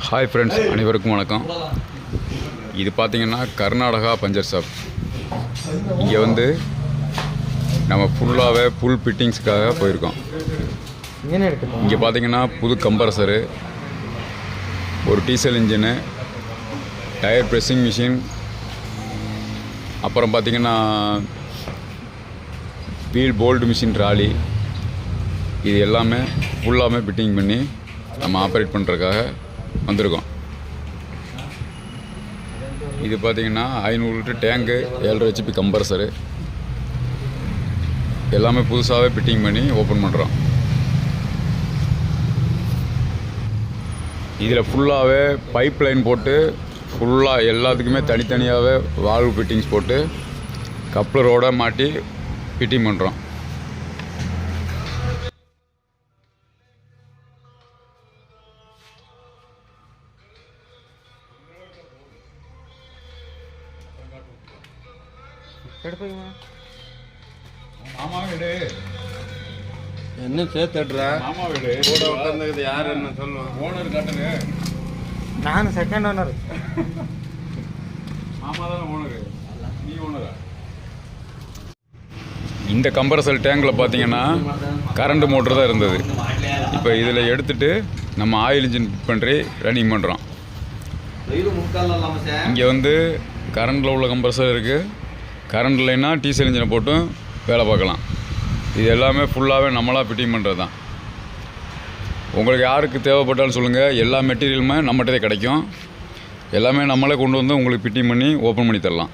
Hi friends, அனைவருக்கும் வணக்கம். இது பார்த்திங்கன்னா கர்நாடகா பஞ்சர் ஷாப். இங்கே வந்து நம்ம ஃபுல்லாகவே ஃபுல் ஃபிட்டிங்ஸுக்காக போயிருக்கோம். இங்கே பார்த்திங்கன்னா புது கம்ப்ரஸரு, ஒரு diesel engine, tyre pressing machine, அப்புறம் பார்த்திங்கன்னா வீல் போல்ட் மிஷின், ட்ராலி, இது எல்லாமே ஃபுல்லாமே ஃபிட்டிங் பண்ணி நம்ம ஆப்ரேட் பண்ணுறதுக்காக வந்திருக்கோம். இது பார்த்திங்கன்னா 500 லிட்டர் டேங்கு, 7.5 HP கம்ப்ரஸரு, எல்லாமே புதுசாகவே ஃபிட்டிங் பண்ணி ஓப்பன் பண்ணுறோம். இதில் ஃபுல்லாகவே பைப் லைன் போட்டு ஃபுல்லாக எல்லாத்துக்குமே தனித்தனியாகவே வால்வு ஃபிட்டிங்ஸ் போட்டு கப்ளரோடு மாட்டி ஃபிட்டிங் பண்ணுறோம். என்ன சேர்த்துடுறா மாமா வீடு கூட உட்காந்துக்குது யார் என்ன சொல்லுவோம். ஓனர் காட்டுங்க. நான் செகண்ட் ஓனர். மாமா தானே ஓனரு, நீ ஓனரா? இந்த கம்ப்ரஸர் டேங்கில் பார்த்தீங்கன்னா கரண்ட் மோட்ரு தான் இருந்தது. இப்போ இதில் எடுத்துகிட்டு நம்ம ஆயில் இன்ஜின் ஃபிட் பண்ணி ரன்னிங் பண்ணுறோம். இங்கே வந்து கரண்டில் உள்ள கம்ப்ரஸர் இருக்குது. கரண்ட் இல்லைன்னா டீசல் இன்ஜினை போட்டும் வேலை பார்க்கலாம். இது எல்லாமே ஃபுல்லாகவே நம்மளாக ஃபிட்டிங் பண்ணுறது தான். உங்களுக்கு யாருக்கு தேவைப்பட்டாலும் சொல்லுங்கள், எல்லா மெட்டீரியலுமே நம்மகிட்டே கிடைக்கும். எல்லாமே நம்மளே கொண்டு வந்து உங்களுக்கு ஃபிட்டிங் பண்ணி ஓப்பன் பண்ணி தரலாம்.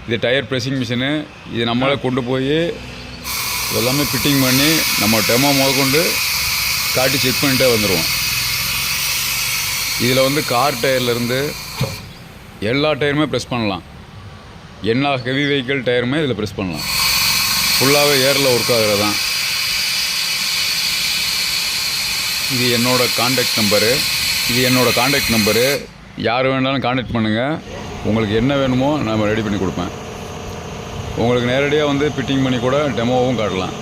இது டயர் ப்ரெஸ்ஸிங் மிஷினு, இது நம்மளே கொண்டு போய் எல்லாமே ஃபிட்டிங் பண்ணி நம்ம டெமோ முதற்கொண்டு காட்டி செக் பண்ணிட்டே வந்துடுவோம். இதில் வந்து கார் டயர்லேருந்து எல்லா டயருமே ப்ரெஸ் பண்ணலாம். எல்லா ஹெவி வெஹிக்கிள் டயருமே இதில் ப்ரெஸ் பண்ணலாம். ஃபுல்லாகவே ஏரில் ஒர்க் ஆகிறது தான். இது என்னோடய காண்டாக்ட் நம்பரு. யார் வேணாலும் காண்டாக்ட் பண்ணுங்கள். உங்களுக்கு என்ன வேணுமோ நான் ரெடி பண்ணி கொடுப்பேன். உங்களுக்கு நேரடியாக வந்து ஃபிட்டிங் பண்ணி கூட டெமோவும் காட்டலாம்.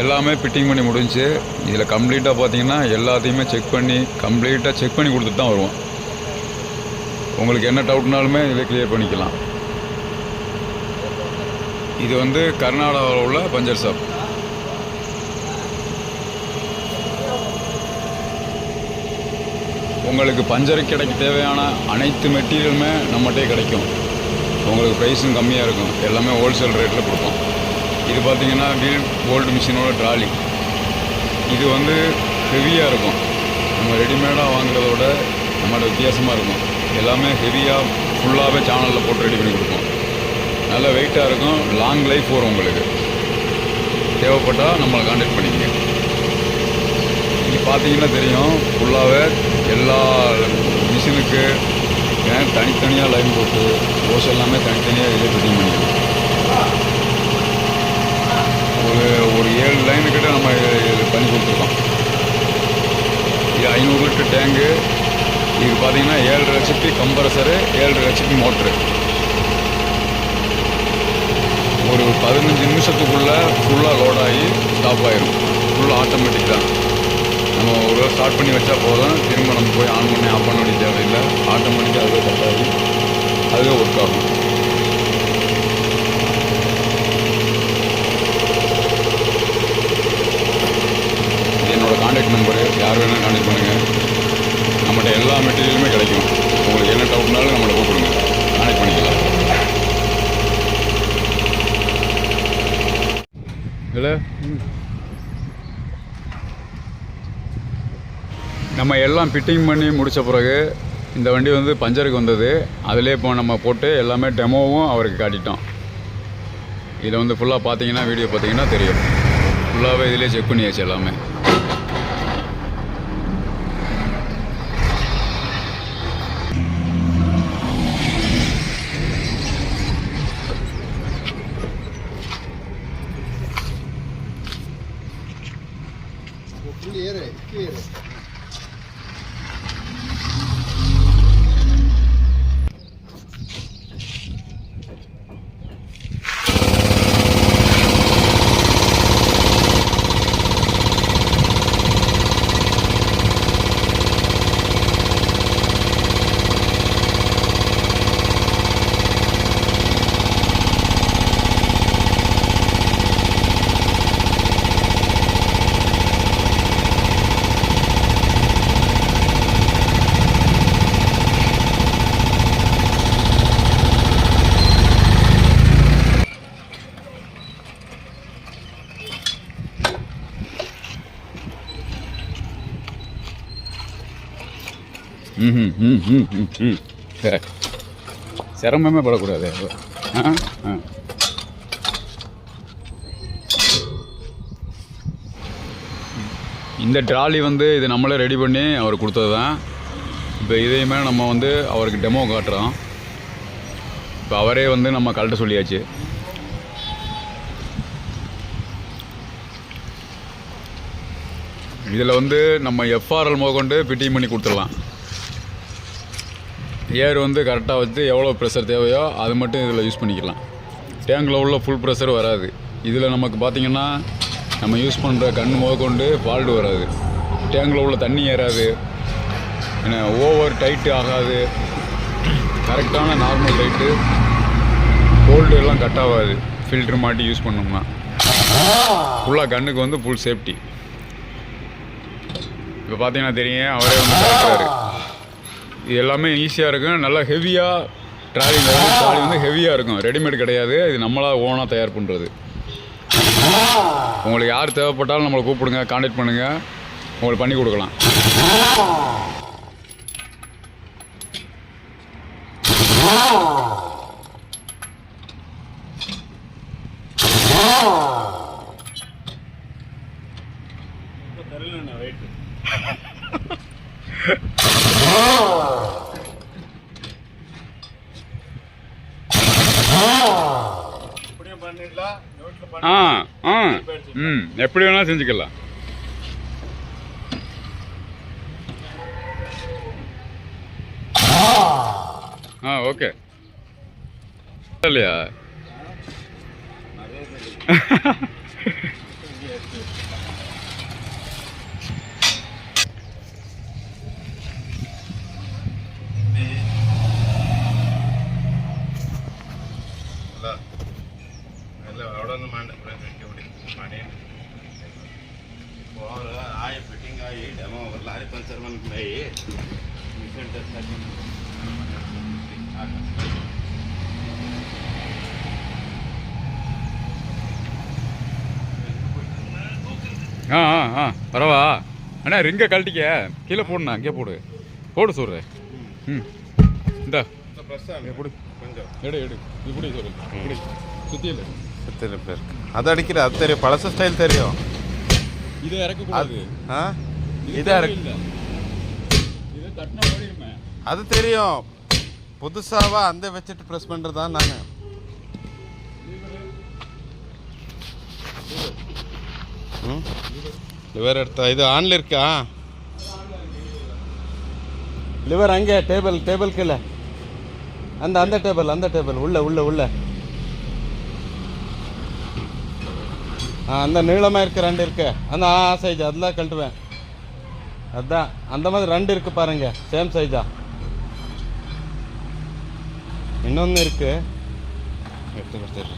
எல்லாமே ஃபிட்டிங் பண்ணி முடிஞ்சு இதில் கம்ப்ளீட்டாக பார்த்தீங்கன்னா எல்லாத்தையுமே செக் பண்ணி கொடுத்துட்டு தான் வருவோம். உங்களுக்கு என்ன டவுட்னாலுமே இதில் கிளியர் பண்ணிக்கலாம். இது வந்து கர்நாடகாவில் உள்ள பஞ்சர் ஷாப். உங்களுக்கு பஞ்சருக்கு கிடைக்க தேவையான அனைத்து மெட்டீரியலுமே நம்மகிட்டே கிடைக்கும். உங்களுக்கு ப்ரைஸும் கம்மியாக இருக்கும். எல்லாமே ஹோல்சேல் ரேட்டில் கொடுப்போம். இது பார்த்திங்கன்னா வீல் போல்ட் மிஷினோட ட்ராலி. இது வந்து ஹெவியாக இருக்கும். நம்ம ரெடிமேடாக வாங்குறதோட நம்மளோட வித்தியாசமாக இருக்கும். எல்லாமே ஹெவியாக ஃபுல்லாகவே சேனலில் போட்டு ரெடி பண்ணி கொடுப்போம். நல்ல வெயிட்டாக இருக்கும். லாங் லைஃப் வரும். உங்களுக்கு தேவைப்பட்டால் நம்மளை காண்டாக்ட் பண்ணிக்கங்க. இங்கே பார்த்தீங்கன்னா தெரியும், ஃபுல்லாகவே எல்லா மிஷினுக்கு தனித்தனியாக லைன் போட்டு ஓஸ் எல்லாமே தனித்தனியாக இதில் ஃபிட்டிங் பண்ணிக்கலாம். ஒரு 7 லைனுக்கிட்ட நம்ம இது பண்ணி கொடுத்துருக்கோம். இது 500 லிட்டர் டேங்கு. இது பார்த்தீங்கன்னா 7.5 HP கம்ப்ரஸரு, 7.5 HP மோட்ரு. ஒரு 15 நிமிஷத்துக்குள்ளே ஃபுல்லாக லோடாகி ஸ்டாப் ஆகிடும். ஃபுல்லாக ஆட்டோமேட்டிக் தான். நம்ம ஒரு ஸ்டார்ட் பண்ணி வச்சா போதும். திரும்ப நம்ம போய் ஆன் பண்ணி ஆஃப் பண்ண வேண்டிய தேவையில்லை. ஆட்டோமேட்டிக்காக அதுவே கட் ஆகி அதுவே ஒர்க் ஆகும். இது என்னோடய காண்டாக்ட் நம்பரு. யார் வேணாலும் காண்டாக்ட் பண்ணுங்கள். நம்மகிட்ட எல்லா மெட்டீரியலுமே கிடைக்கும். உங்களுக்கு என்ன டவுட்னாலும் நம்மளை கூப்பிடுங்க, காண்டாக்ட் பண்ணிக்கலாம். இல்லை, நம்ம எல்லாம் ஃபிட்டிங் பண்ணி முடித்த பிறகு இந்த வண்டி வந்து பஞ்சருக்கு வந்தது. அதிலே இப்போ நம்ம போட்டு எல்லாமே டெமோவும் அவருக்கு காட்டிட்டோம். இதில் வந்து ஃபுல்லாக பார்த்தீங்கன்னா, வீடியோ பார்த்தீங்கன்னா தெரியும். ஃபுல்லாகவே இதிலே செக் பண்ணியாச்சு எல்லாமே. சரி, சிரமமே படக்கூடாது. ஆ ஆ இந்த ட்ராலி வந்து இது நம்மளே ரெடி பண்ணி அவர் கொடுத்தது தான். இப்போ இதையுமே நம்ம வந்து அவருக்கு டெமோ காட்டுறோம். இப்போ அவரே வந்து நம்ம கழட்ட சொல்லியாச்சு. இதில் வந்து நம்ம எஃப்ஆர்எல் முதற்கொண்டு ஃபிட்டிங் பண்ணி கொடுத்துடலாம். ஏர் வந்து கரெக்டாக வச்சு எவ்வளோ ப்ரெஷர் தேவையோ அது மட்டும் இதில் யூஸ் பண்ணிக்கலாம். டேங்கில் உள்ள ஃபுல் ப்ரெஷர் வராது. இதில் நமக்கு பார்த்திங்கன்னா நம்ம யூஸ் பண்ணுற கண் முதற்கொண்டு ஃபால்ட் வராது. டேங்கில் உள்ள தண்ணி ஏறாது, ஏன்னா ஓவர் டைட்டு ஆகாது. கரெக்டான நார்மல் டைட்டு, கோல்டு எல்லாம் கட் ஆகாது. ஃபில்ட்ரு மாட்டி யூஸ் பண்ணோம்னா ஃபுல்லாக கண்ணுக்கு வந்து ஃபுல் சேஃப்டி. இப்போ பார்த்தீங்கன்னா தெரியும், அவரே வந்து கரெக்டாரு. இது எல்லாமே ஈஸியாக இருக்கும். நல்லா ஹெவியாக ட்ராலி வந்து ஹெவியாக இருக்கும். ரெடிமேட் கிடையாது, இது நம்மளாக ஓனாக தயார் பண்ணுறது. உங்களுக்கு யார் தேவைப்பட்டாலும் நம்மளை கூப்பிடுங்க, கான்டாக்ட் பண்ணுங்கள், உங்களுக்கு பண்ணி கொடுக்கலாம். எப்படி வேணாலும் செஞ்சுக்கலாம். ஓகே இல்லையா? ಲಾರಿ ಪಂಚರ್ ಬಂದ್ಬಿಟ್ಟು ಮಿಷನ್ ಟೆಸ್ಟ್ ಹಾಕಿ பரவா அண்ணா ரிங்கை கழட்டிக்க, கீழே போடுண்ணா, அங்கே போடு சொல்கிறேன். இந்தா போடு, கொஞ்சம் எடு இப்படி சொல்லு, இப்படி சுற்றியில் எத்தனை பேர் அது அடிக்கிற, அது தெரியும், பழச ஸ்டைல் தெரியும். இதை இறக்கக்கூடாது. இதை அது தெரியும், புதுசாவா அந்த வச்சுட்டு ப்ரெஸ் பண்ணுறது தான் நான். லிவர் எடுத்தா இது ஆன்ல இருக்கா? லிவர் அங்கே டேபிள் கீழே அந்த டேபிள் உள்ள அந்த நீளமாக இருக்க ரெண்டு இருக்கு, அந்த சைஸ் அதெல்லாம் கழட்டுவேன். அதுதான் அந்த மாதிரி ரெண்டு இருக்கு பாருங்க, சேம் சைஸா. இன்னொன்று இருக்கு, எடுத்து கொடுத்துரு.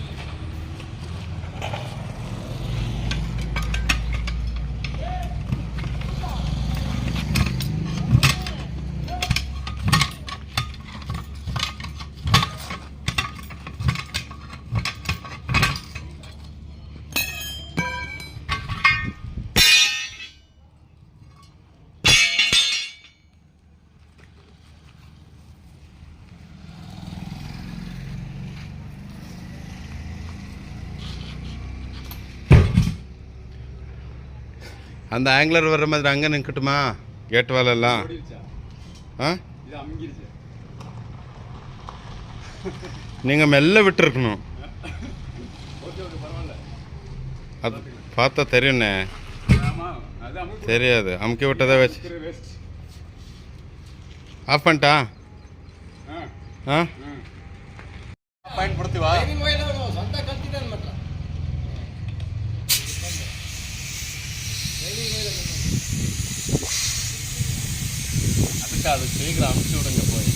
அந்த ஆங்கிலர் வர்ற மாதிரி அங்கே நிற்கட்டுமா கேட் வாலெல்லாம்? நீங்கள் மெல்ல விட்டுருக்கணும், அது பார்த்தா தெரியுண்ணே. தெரியாது, அமுக்கி விட்டதை வச்சு ஆஃப் பண்ணிட்டா பயன்படுத்துவா. அது சீக்கிரம் அனுப்பிச்சி விடுங்க போய்,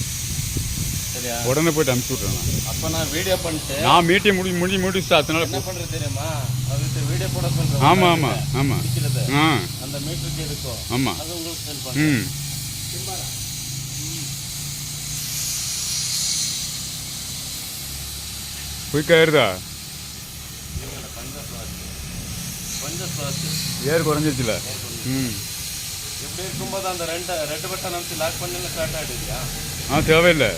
சரியா? உடனே போய்ட்டு அனுப்பிச்சி விட்றேன். அப்போ நான் வீடியோ பண்ணிட்டு நான் மீட்டிங் முடிச்சு அதனால என்ன பண்ணுறது தெரியுமா, அதுக்கு வீடியோ போட சொல்கிறேன். ஆமாம் அந்த மீட்டருக்கு இருக்கும். ஆமாம், அது உங்களுக்கு சென்ட் பண்ணுறேன். குயிக்காயிருதா? கொஞ்சம் ஏர் குறைஞ்சிச்சுல. இப்படி இருக்கும்போது அந்த ரெட் பட்டன் அமைச்சு லாக் பண்ணி ஸ்டார்ட் ஆகிடுதியா? தேவையில்லை,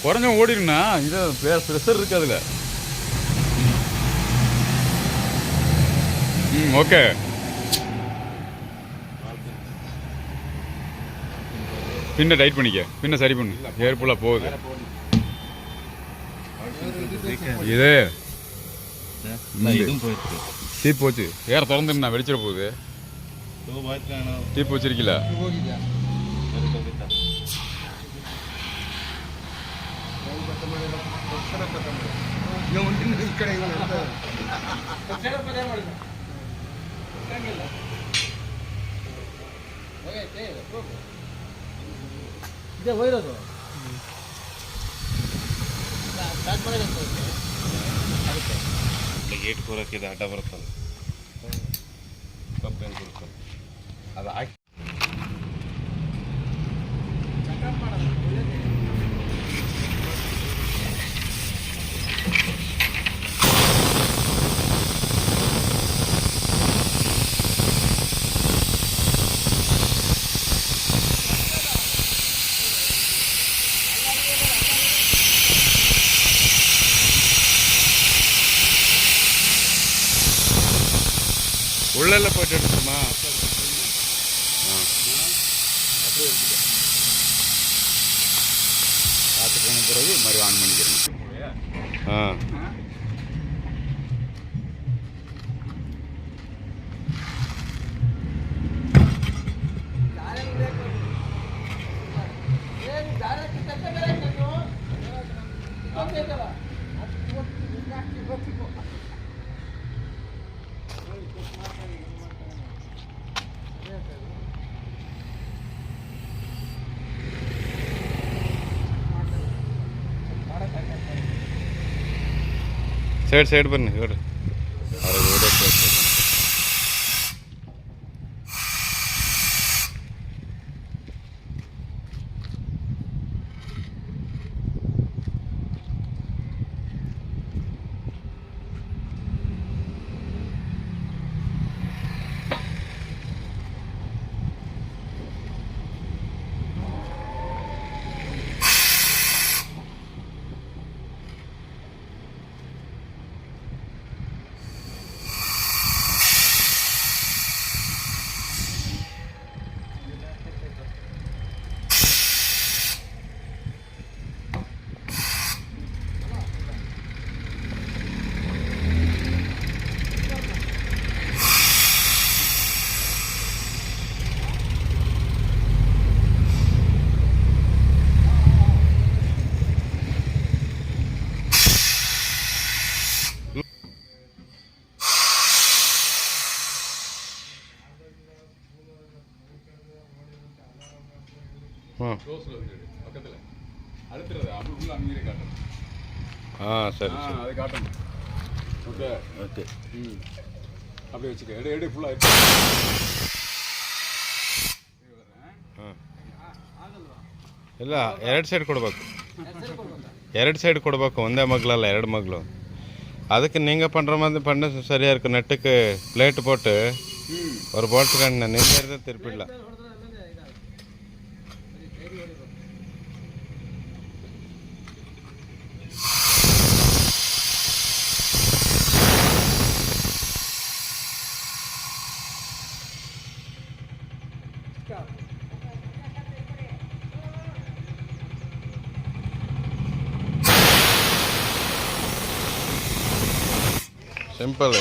குறைஞ்ச ஓடிடுண்ணா. இது ப்ரெஷர் இருக்கு அதில். ஓகே. பின்ன டைட் பண்ணிக்க, பின்ன சரி பண்ணு. ஏர் ஃபுல்லாக போகுது இது. டீப் போச்சு, ஏற திறந்துருந்தா வெடிச்சிட போகுது. டீப் வச்சிருக்கல. ಗೇಟ್ ಕೂರಕ್ಕಿದೆ, ಅಡ್ಡ ಬರುತ್ತಲ್ಲ ಕಂಪ್ಲೇಂಟ್ ಕೊಡ್ತಾರೆ ಅದು ಹಾಕಿ. உள்ளே போயிட்டு எடுத்துமா. காற்று போன பிறகு மாதிரி ஆன் பண்ணிக்கிறேன். ಸೈಡ್ ಬನ್ನಿ ಹೇಳ್ರಿ. பக்கத்தில் அடுத்துறது அப்படி உள்ள அங்கே காட்டணும். சரி அது காட்டணும். Okay okay. அப்படியே வச்சுக்க. எடு ஃபுல்லாக. ಇಲ್ಲ, ಎರಡು ಸೈಡ್ ಕೊಡಬೇಕು. ಎರಡು ಸೈಡ್ ಕೊಡಬೇಕು, ಒಂದೇ ಮಗ್ಲಲ್ಲ, ಎರಡು ಮಗ್ಲು. அதுக்கு நீங்கள் பண்ணுற மாதிரி பண்ண சரியாக இருக்கும். நெட்டுக்கு பிளேட்டு போட்டு ஒரு போல்ட்டு கண்ணு நீங்கள் தான் திருப்பிடலாம். ಸಿಂಪಲ್.